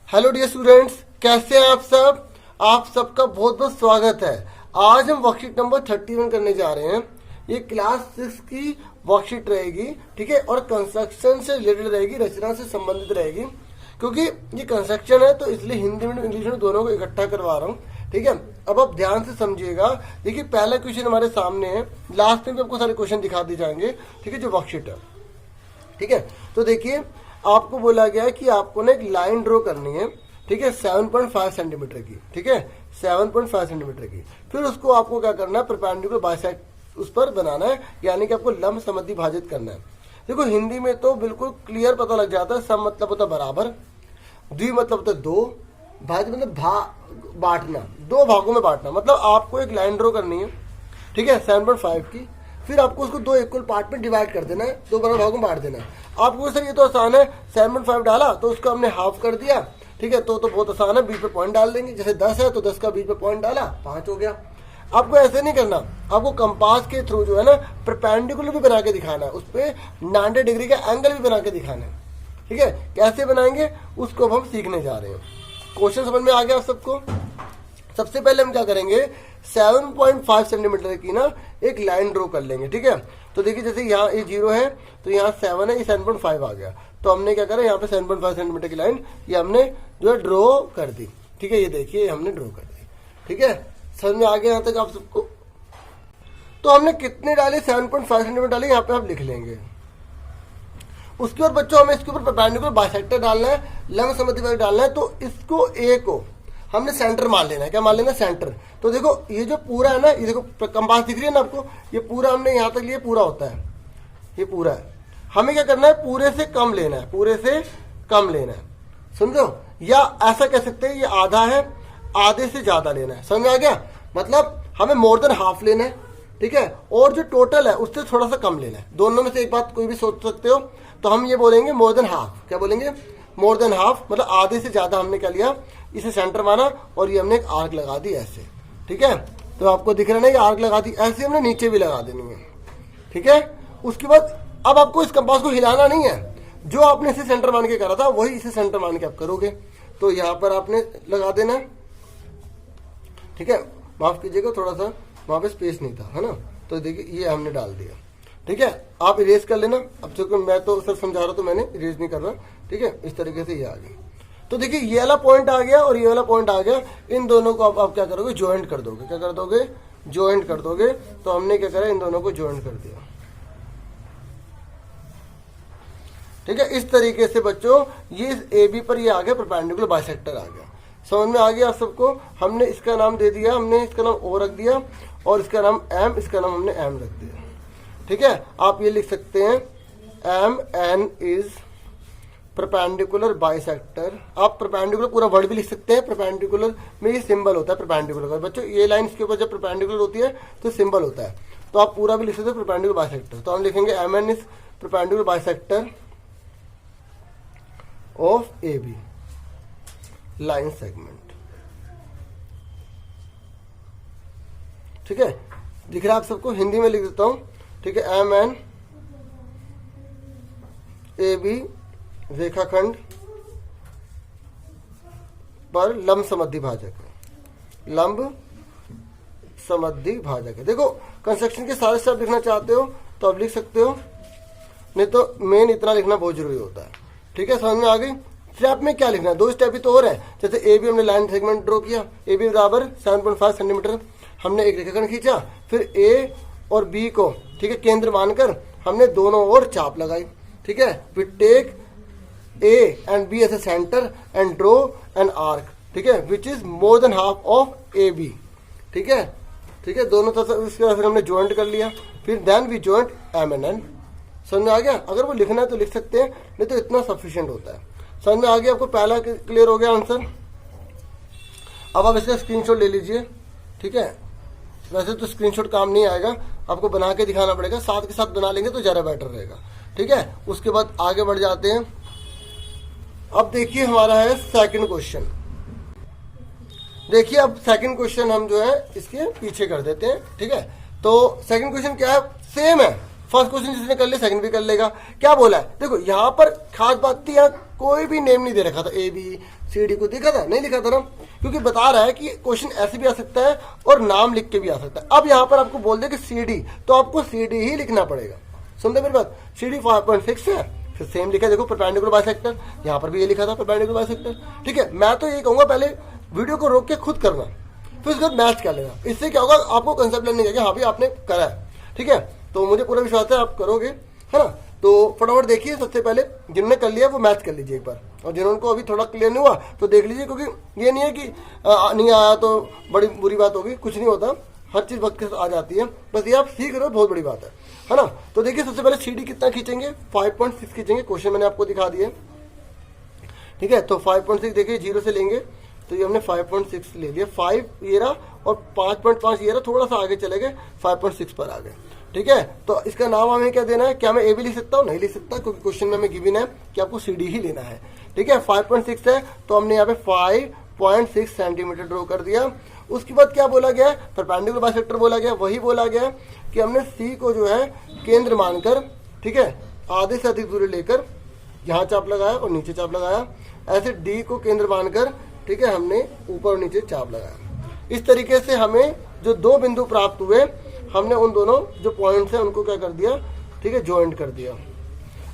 Hello dear students, कैसे हैं आप सब। आप सबका बहुत बहुत स्वागत है। आज हम वर्कशीट नंबर 31 करने जा रहे हैं। ये क्लास 6 की वर्कशीट रहेगी, ठीक है, और कंस्ट्रक्शन से रिलेटेड रहेगी, रचना से संबंधित रहेगी। क्योंकि ये कंस्ट्रक्शन है तो इसलिए हिंदी में इंग्लिश में दोनों को इकट्ठा करवा रहा हूँ, ठीक है। अब आप ध्यान से समझिएगा। देखिए पहला क्वेश्चन हमारे सामने है, लास्ट में भी आपको सारे क्वेश्चन दिखा दिए जाएंगे, ठीक है, जो वर्कशीट है, ठीक है। तो देखिए आपको बोला गया है कि आपको ना एक लाइन ड्रॉ करनी है, ठीक है, 7.5 सेंटीमीटर की, ठीक है, 7.5 सेंटीमीटर की। फिर उसको आपको क्या करना है, परपेंडिकुलर बाइसेक्ट उस पर बनाना है, यानी कि आपको लंब समद्वि भाजित करना है। देखो हिंदी में तो बिल्कुल क्लियर पता लग जाता है। सम मतलब होता है बराबर, द्वि मतलब होता है दो, भाजित मतलब बांटना, दो भागों में बांटना। मतलब आपको एक लाइन ड्रॉ करनी है, ठीक है, 7.5 की। फिर आपको उसको दो इक्वल पार्ट में डिवाइड कर देना है, दो बराबर भागों में बांट देना है। आपको सर ये तो आसान है, 7.5 डाला तो उसको हमने हाफ कर दिया, ठीक है, तो बहुत आसान है, बीच पे पॉइंट डाल देंगे। जैसे 10 है तो 10 का बीच पे पॉइंट डाला, 5 हो गया। आपको ऐसे नहीं करना, आपको कंपास के थ्रू जो है ना परपेंडिकुलर भी बना के दिखाना है, उस पर 90 डिग्री का एंगल भी बना के दिखाना है, ठीक है। कैसे बनाएंगे उसको अब हम सीखने जा रहे हैं। क्वेश्चन समझ में आ गया आप सबको। सबसे पहले हम क्या करेंगे, 7.5 सेंटीमीटर की ना एक लाइन ड्रॉ कर लेंगे, ठीक है। तो देखिए जैसे यहाँ ये 0 है तो यहाँ 7 है, ये 7.5 आ गया। तो हमने क्या करा, यहाँ पे 7.5 सेंटीमीटर की लाइन ये हमने जो है ड्रॉ कर दी, ठीक है। ये देखिए हमने ड्रॉ कर दी, ठीक है। समझ में आ गया यहाँ तक आप सबको। तो हमने कितने डाले, 7.5 सेंटीमीटर डाले, यहाँ पे आप लिख लेंगे। उसके बाद बच्चों हमें इसके ऊपर परपेंडिकुलर बाइसेक्टर डालना है, लंब समद्वि डालना है। तो इसको ए को हमने सेंटर मान लेना है। क्या मान लेना, सेंटर। तो देखो ये जो पूरा है ना, ये देखो कंपास दिख रही है ना आपको, ये पूरा हमने यहाँ तक लिया, पूरा होता है, ये पूरा है। हमें क्या करना है, पूरे से कम लेना है, पूरे से कम लेना है, समझो। या ऐसा कह सकते हैं ये आधा है, आधे से ज्यादा लेना है। समझ में आ गया, मतलब हमें मोर देन हाफ लेना है, ठीक है। और जो टोटल है उससे थोड़ा सा कम लेना है। दोनों में से एक बात कोई भी सोच सकते हो, तो हम ये बोलेंगे मोर देन हाफ। क्या बोलेंगे, मोर देन हाफ, मतलब आधे से ज्यादा हमने क्या लिया, इसे सेंटर माना और ये हमने एक आर्क लगा दी ऐसे, ठीक है। तो आपको दिख रहा है ना, ये आर्क लगा दी, ऐसे हमने नीचे भी लगा देनी है, ठीक है। उसके बाद अब आपको इस कंपास को हिलाना नहीं है, जो आपने इसे सेंटर मान के करा था वही इसे सेंटर मान के आप करोगे। तो यहाँ पर आपने लगा देना है, ठीक है। माफ कीजिएगा थोड़ा सा वहां पे स्पेस नहीं था, है ना। तो देखिए ये हमने डाल दिया, ठीक है। आप इरेज कर लेना। अब चूंकि मैं तो सर समझा रहा हूं तो मैंने इरेज नहीं कर रहा, ठीक है। इस तरीके से ये आ गया। तो देखिए ये वाला पॉइंट आ गया और ये वाला पॉइंट आ गया। इन दोनों को आप क्या करोगे, ज्वाइंट कर दोगे। क्या कर दोगे, ज्वाइंट कर दोगे। तो हमने क्या करा, इन दोनों को ज्वाइंट कर दिया, ठीक है। इस तरीके से बच्चों ये ए बी पर ये आ गया, परपेंडिकुलर बाइसेक्टर आ गया। समझ में आ गया आप सबको। हमने इसका नाम दे दिया, हमने इसका नाम ओ रख दिया और इसका नाम एम, इसका नाम हमने एम रख दिया, ठीक है। आप ये लिख सकते हैं M N is perpendicular bisector. आप परपेंडिकुलर पूरा वर्ड भी लिख सकते हैं। परपेंडिकुलर में ये सिंबल होता है परपेंडिकुलर का। बच्चों ये लाइन इसके ऊपर जब परपेंडिकुलर होती है तो सिंबल होता है। तो आप पूरा भी लिख सकते हैं परपेंडिकुलर बाइसेक्टर। तो हम लिखेंगे M N is perpendicular bisector of A B line segment, ठीक है। दिख रहा है आप सबको, हिंदी में लिख देता हूं, ठीक है। एम एन ए बी रेखाखंड पर लंब समद्वि भाजक है, लंब समद्वि भाजक है। देखो कंस्ट्रक्शन के सारे स्टेप लिखना चाहते हो तो आप लिख सकते हो, नहीं तो मेन इतना लिखना बहुत जरूरी होता है, ठीक है। समझ में आ गई। स्टेप में क्या लिखना है, दो स्टेप ही तो और है। जैसे ए बी हमने लाइन सेगमेंट ड्रॉ किया, ए बी बराबर 7.5 सेंटीमीटर, हमने एक रेखाखंड खींचा। फिर ए और बी को, ठीक है, केंद्र मानकर हमने दोनों ओर चाप लगाई, ठीक है। We take A and B as a centre and draw an arc, ठीक है, which is more than half of A B, ठीक है, ठीक है। दोनों तरफ इसके बाद हमने ज्वाइंट कर लिया। फिर then we joint M N N. समझ में आ गया। अगर वो लिखना है तो लिख सकते हैं, नहीं तो इतना सफिशिएंट होता है। समझ में आ गया आपको, पहला क्लियर हो गया आंसर। अब आप इसका स्क्रीनशॉट ले लीजिए, ठीक है। वैसे तो स्क्रीनशॉट काम नहीं आएगा, आपको बना के दिखाना पड़ेगा। साथ के साथ बना लेंगे तो ज़्यादा बेटर रहेगा, ठीक है। उसके बाद आगे बढ़ जाते हैं। अब देखिए हमारा है सेकंड क्वेश्चन। देखिए अब सेकंड क्वेश्चन हम जो है इसके पीछे कर देते हैं, ठीक है। तो सेकंड क्वेश्चन क्या है, सेम है, फर्स्ट क्वेश्चन जिसने कर लिया सेकंड भी कर लेगा। क्या बोला है देखो, यहाँ पर खास बात थी, यहाँ कोई भी नेम नहीं दे रखा था, ए बी सी डी को देखा था नहीं, लिखा था ना, क्योंकि बता रहा है कि क्वेश्चन ऐसे भी आ सकता है और नाम लिख के भी आ सकता है। अब यहाँ पर आपको बोल दे कि सी डी, तो आपको सी डी ही लिखना पड़ेगा। समझे मेरी बात, सी डी 5.6 है, फिर सेम लिखा देखो परपेंडिकुलर बाइसेक्टर, यहाँ पर भी ये लिखा था परपेंडिकुलर बाइसेक्टर। ठीक है, मैं तो ये कहूंगा पहले वीडियो को रोक के खुद करना, फिर उसके बाद मैच कर लेना। इससे क्या होगा, आपको कंसेप्ट लेने का हाँ भी आपने करा है। ठीक है, तो मुझे पूरा विश्वास है आप करोगे, है ना। तो फटाफट देखिए, सबसे पहले जिन्होंने कर लिया वो मैच कर लीजिए एक बार, और जिन्होंने अभी थोड़ा क्लियर नहीं हुआ तो देख लीजिए, क्योंकि ये नहीं है कि नहीं आया तो बड़ी बुरी बात होगी, कुछ नहीं होता, हर चीज वक्त के साथ आ जाती है, बस ये आप सीख रहे हो, बहुत बड़ी बात है ना। तो देखिए सबसे पहले सीडी कितना खींचेंगे, 5.6 खींचेंगे, क्वेश्चन मैंने आपको दिखा दिया। ठीक है, तो 5.6 देखिए 0 से लेंगे तो ये हमने 5.6 ले लिया, 5 ये रहा और 5.5 ये रहा, थोड़ा सा आगे चले गए 5.6 पर आ गए। ठीक है, तो इसका नाम हमें क्या देना है, क्या मैं ए भी लिख सकता हूँ, नहीं लिख सकता, क्योंकि क्वेश्चन में हमें गिवन है कि आपको सी डी ही लेना है। ठीक है, 5.6 है तो हमने यहाँ पे 5.6 सेंटीमीटर ड्रॉ कर दिया। उसके बाद क्या बोला गया, परपेंडिकुलर बाइसेक्टर बोला गया, वही बोला गया कि हमने सी को जो है केंद्र मानकर, ठीक है, आधे से अधिक दूरी लेकर यहाँ चाप लगाया और नीचे चाप लगाया, ऐसे डी को केंद्र मानकर, ठीक है, हमने ऊपर और नीचे चाप लगाया। इस तरीके से हमें जो दो बिंदु प्राप्त हुए, हमने उन दोनों जो पॉइंट्स हैं उनको क्या कर दिया, ठीक है, ज्वाइंट कर दिया।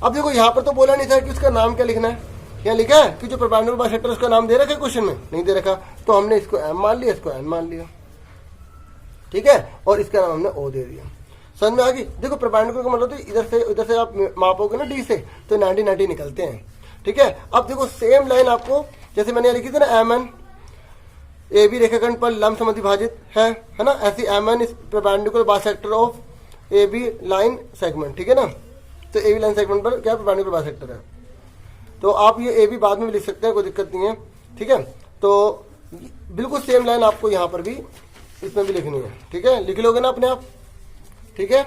अब देखो यहाँ पर तो बोला नहीं था कि उसका नाम क्या लिखना है, यहाँ लिखा है कि जो परपेंडिकुलर बाइसेक्टर उसका नाम दे रखा है, क्वेश्चन में नहीं दे रखा, तो हमने इसको एम मान लिया, इसको एन मान लिया। ठीक है, और इसका नाम हमने ओ दे दिया। समझ में आ गई। देखो परपेंडिकुलर का मतलब तो इधर से आप मापोगे ना डी से, तो 90 निकलते हैं। ठीक है, अब देखो सेम लाइन आपको जैसे मैंने लिखी थी ना, एम एन ए बी रेखाखंड पर लंब समद्वि विभाजित है ना, ऐसी M N is perpendicular bisector of A B line segment. ठीक है ना, तो ए बी लाइन सेगमेंट पर क्या परपेंडिकुलर बाइसेक्टर है, तो आप ये ए बी बाद में भी लिख सकते हैं, कोई दिक्कत नहीं है। ठीक है, तो बिल्कुल सेम लाइन आपको यहाँ पर भी इसमें भी लिखनी है। ठीक है, लिख लोगे ना अपने आप। ठीक है,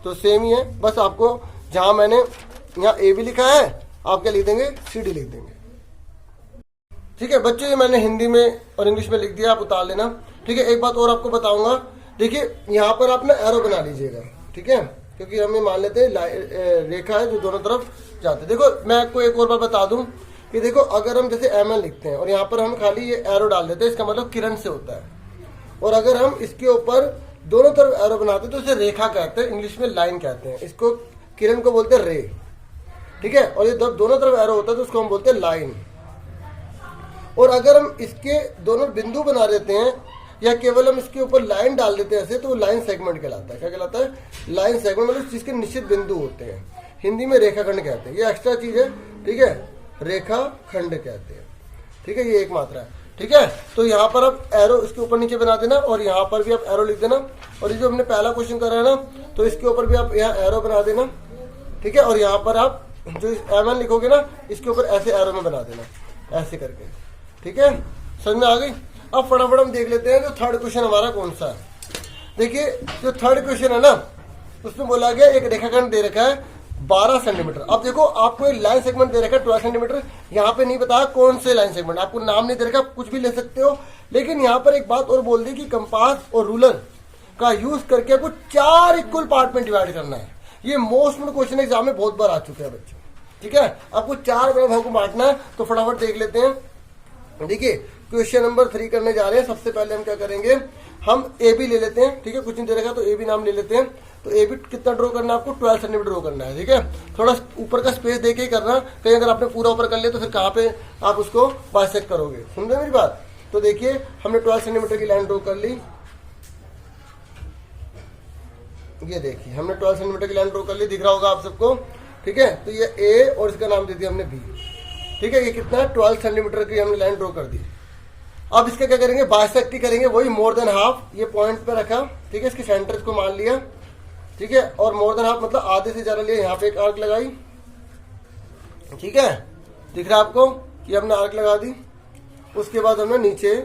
तो सेम ही है, बस आपको जहां मैंने यहाँ ए बी लिखा है आप क्या लिख देंगे, सी डी लिख देंगे। ठीक है बच्चों, ये मैंने हिंदी में और इंग्लिश में लिख दिया, आप उतार लेना। ठीक है, एक बात और आपको बताऊंगा, देखिए यहाँ पर आप ना एरो बना लीजिएगा। ठीक है, क्योंकि हम ये मान लेते हैं रेखा है जो दोनों तरफ जाते हैं। देखो मैं आपको एक और बार बता दूं कि देखो अगर हम जैसे एम एन लिखते हैं और यहाँ पर हम खाली ये एरो डाल देते हैं, इसका मतलब किरण से होता है, और अगर हम इसके ऊपर दोनों तरफ एरो बनाते हैं तो इसे रेखा कहते हैं, इंग्लिश में लाइन कहते हैं, इसको किरण को बोलते हैं रे। ठीक है, और ये दोनों तरफ एरो होता है तो उसको हम बोलते हैं लाइन। और अगर हम इसके दोनों बिंदु बना देते हैं या केवल हम इसके ऊपर लाइन डाल देते हैं ऐसे, तो वो लाइन सेगमेंट कहलाता है। क्या कहलाता है, लाइन सेगमेंट, मतलब जिसके निश्चित बिंदु होते हैं, हिंदी में रेखाखंड कहते हैं, ये एक्स्ट्रा चीज है। ठीक है, रेखाखंड कहते हैं। ठीक है, ये एक मात्रा है। ठीक है, तो यहाँ पर आप एरो इसके ऊपर नीचे बना देना और यहाँ पर भी आप एरो लिख देना, और ये जो हमने पहला क्वेश्चन करा है ना, तो इसके ऊपर भी आप यहाँ एरो बना देना। ठीक है, और यहाँ पर आप जो एम एन लिखोगे ना, इसके ऊपर ऐसे एरो में बना देना, ऐसे करके। ठीक है, समझ में आ गई। अब फटाफट हम देख लेते हैं जो थर्ड क्वेश्चन हमारा कौन सा है। देखिए जो थर्ड क्वेश्चन है ना, उसमें बोला गया एक रेखाखंड दे रखा है 12 सेंटीमीटर। अब देखो आपको एक लाइन सेगमेंट दे रखा है 12 सेंटीमीटर, यहाँ पे नहीं बताया कौन से लाइन सेगमेंट, आपको नाम नहीं दे रखा, कुछ भी ले सकते हो। लेकिन यहाँ पर एक बात और बोल दी कि कंपास और रूलर का यूज करके आपको 4 इक्वल पार्ट में डिवाइड करना है। ये मोस्ट क्वेश्चन एग्जाम में बहुत बार आ चुके हैं बच्चे। ठीक है, आपको 4 बड़े भागों को बांटना है, तो फटाफट देख लेते हैं। देखिए क्वेश्चन नंबर 3 करने जा रहे हैं। सबसे पहले हम क्या करेंगे, हम ए बी ले लेते हैं। ठीक है, कुछ नहीं दे रखा तो ए बी नाम ले लेते हैं। तो ए बी कितना ड्रॉ करना है आपको, 12 सेंटीमीटर ड्रॉ करना है। ठीक है, थोड़ा ऊपर का स्पेस देके ही करना, कहीं अगर आपने पूरा ऊपर कर लिया तो फिर कहाँ पे आप उसको बाइसेक्ट करोगे। समझे मेरी बात। तो देखिए हमने 12 सेंटीमीटर की लाइन ड्रॉ कर ली। ये देखिए हमने 12 सेंटीमीटर की लाइन ड्रॉ कर ली, दिख रहा होगा आप सबको। ठीक है, तो ये ए और इसका नाम दे दिया हमने बी। ठीक है, ये कितना है 12 सेंटीमीटर की हमने लाइन ड्रॉ कर दी। अब इसका क्या करेंगे, बाइसेक्ट करेंगे, वही मोर देन हाफ, ये पॉइंट पे रखा। ठीक है, इसके सेंटर को मान लिया। ठीक है, और मोर देन हाफ मतलब आधे से ज्यादा लिया, यहाँ पे एक आर्क लगाई। ठीक है, दिख रहा है आपको कि हमने आर्क लगा दी। उसके बाद हमने नीचे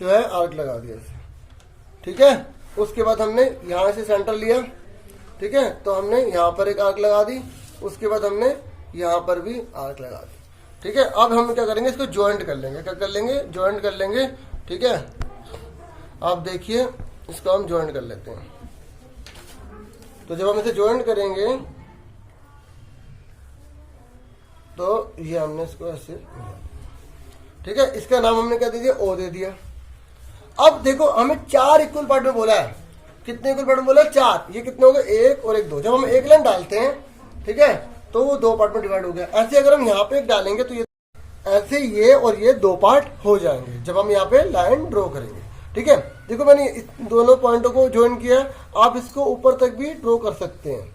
जो है आर्क लगा दिया इसे। ठीक है, उसके बाद हमने यहाँ से सेंटर लिया। ठीक है, तो हमने यहाँ पर एक आर्क लगा दी, उसके बाद हमने यहाँ पर भी आर्क लगा दी। ठीक है, अब हम क्या करेंगे, इसको ज्वाइंट कर लेंगे। क्या कर लेंगे, ज्वाइंट कर लेंगे। ठीक है, आप देखिए इसको हम ज्वाइंट कर लेते हैं। तो जब हम इसे ज्वाइन करेंगे तो ये हमने इसको ऐसे, ठीक है, इसका नाम हमने क्या दे दिया, ओ दे दिया। अब देखो हमें 4 इक्वल पार्ट में बोला है, कितने इक्वल पार्ट में बोला है, 4। ये कितने हो गए, 1 और 1 2। जब हम एक लाइन डालते हैं, ठीक है, तो वो 2 पार्ट में डिवाइड हो गया। ऐसे अगर हम यहाँ पे एक डालेंगे तो ये ऐसे ये और ये 2 पार्ट हो जाएंगे जब हम यहाँ पे लाइन ड्रॉ करेंगे, ठीक है। देखो मैंने इस दोनों पॉइंटों को ज्वाइन किया, आप इसको ऊपर तक भी ड्रॉ कर सकते हैं,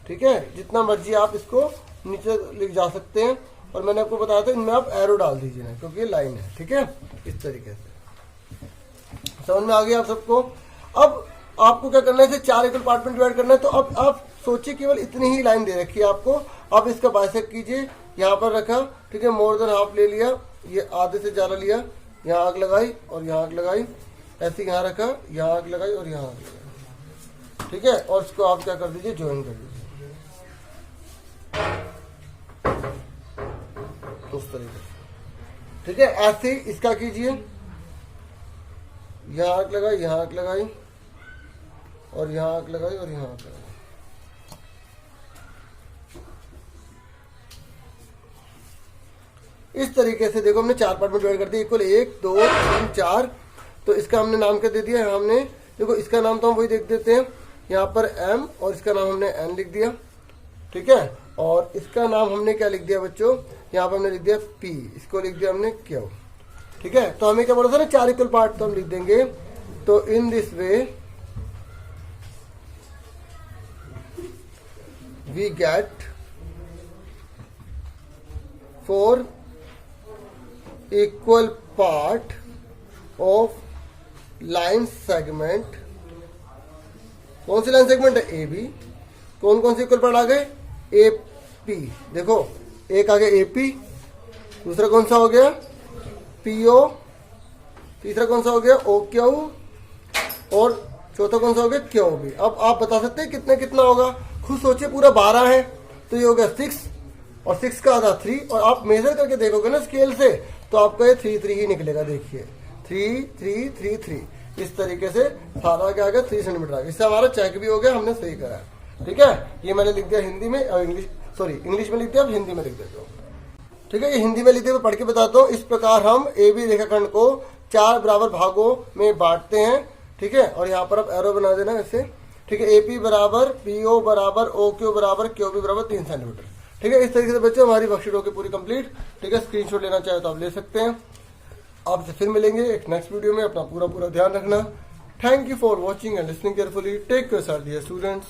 ठीक है, जितना मर्जी आप इसको नीचे लिख जा सकते हैं। और मैंने आपको बताया था इनमें आप एरो डाल दीजिए ना, क्योंकि ये लाइन है, ठीक है, इस तरीके से। समझ में आ गया आप सबको। अब आपको क्या करना है, इसे 4 इक्वल पार्ट में डिवाइड करना है। तो अब आप सोचिए केवल इतनी ही लाइन दे रखी है आपको, आप इसका बाइसेक्ट कीजिए, यहाँ पर रखा, ठीक है, मोर देन हाफ ले लिया, ये आधे से ज्यादा लिया, यहाँ आग लगाई और यहाँ आग लगाई, ऐसे यहाँ रखा, यहाँ आग लगाई और यहाँ आग लगाई, ठीक है। और इसको आप क्या कर दीजिए, ज्वाइन कर दीजिए उस तरीके से, ठीक है। ऐसे ही इसका कीजिए, यहाँ आग लगाई, यहाँ आग लगाई और यहाँ आग लगाई और यहाँ आग लगाई। इस तरीके से देखो हमने 4 पार्ट में डिवाइड कर दिया, इक्वल 1 2 3 4। तो इसका हमने नाम क्या दे दिया, हमने देखो इसका नाम तो हम वही देख देते हैं, यहाँ पर M और इसका नाम हमने N लिख दिया, ठीक है। और इसका नाम हमने क्या लिख दिया बच्चों, यहाँ पर हमने लिख दिया P, इसको लिख दिया हमने Q, ठीक है। तो हमें क्या बोला था ना, 4 इक्वल पार्ट, तो हम लिख देंगे। तो in this way we get 4 equal part of line segment. कौन सी लाइन सेगमेंट है, ए बी। कौन कौन से इक्वल पार्ट आ गए, ए पी। देखो एक आ गया ए पी, दूसरा कौन सा हो गया, पी ओ, तीसरा कौन सा हो गया, ओ क्यू, और चौथा कौन सा हो गया, क्यू बी। अब आप बता सकते हैं कितना कितना होगा, खुद सोचिए। पूरा 12 है तो ये हो गया 6 और 6 का आधा 3, और आप मेजर करके देखोगे ना स्केल से तो आपका ये 3 3 ही निकलेगा। देखिए 3 3 3 3 इस तरीके से सारा क्या आ गया, 3 सेंटीमीटर आ गया। इससे हमारा चेक भी हो गया, हमने सही करा, ठीक है। ये मैंने लिख दिया हिंदी में और इंग्लिश में लिख दिया, अब हिंदी में लिख देता हूँ, ठीक है। ये हिंदी में लिखते हुए पढ़ के बताता हूँ। इस प्रकार हम ए बी रेखाखंड को 4 बराबर भागों में बांटते हैं, ठीक है। और यहाँ पर आप एरो बना देना ऐसे, ठीक है। ए पी बराबर पी ओ बराबर ओ क्यू बराबर क्यू बी बराबर 3 सेंटीमीटर, ठीक है। इस तरीके से बच्चों हमारी वर्कशीट होगी पूरी कंप्लीट, ठीक है। स्क्रीनशॉट लेना चाहे तो आप ले सकते हैं। आपसे फिर मिलेंगे एक नेक्स्ट वीडियो में, अपना पूरा ध्यान रखना। Thank you for watching and listening carefully. Take care sir dear students.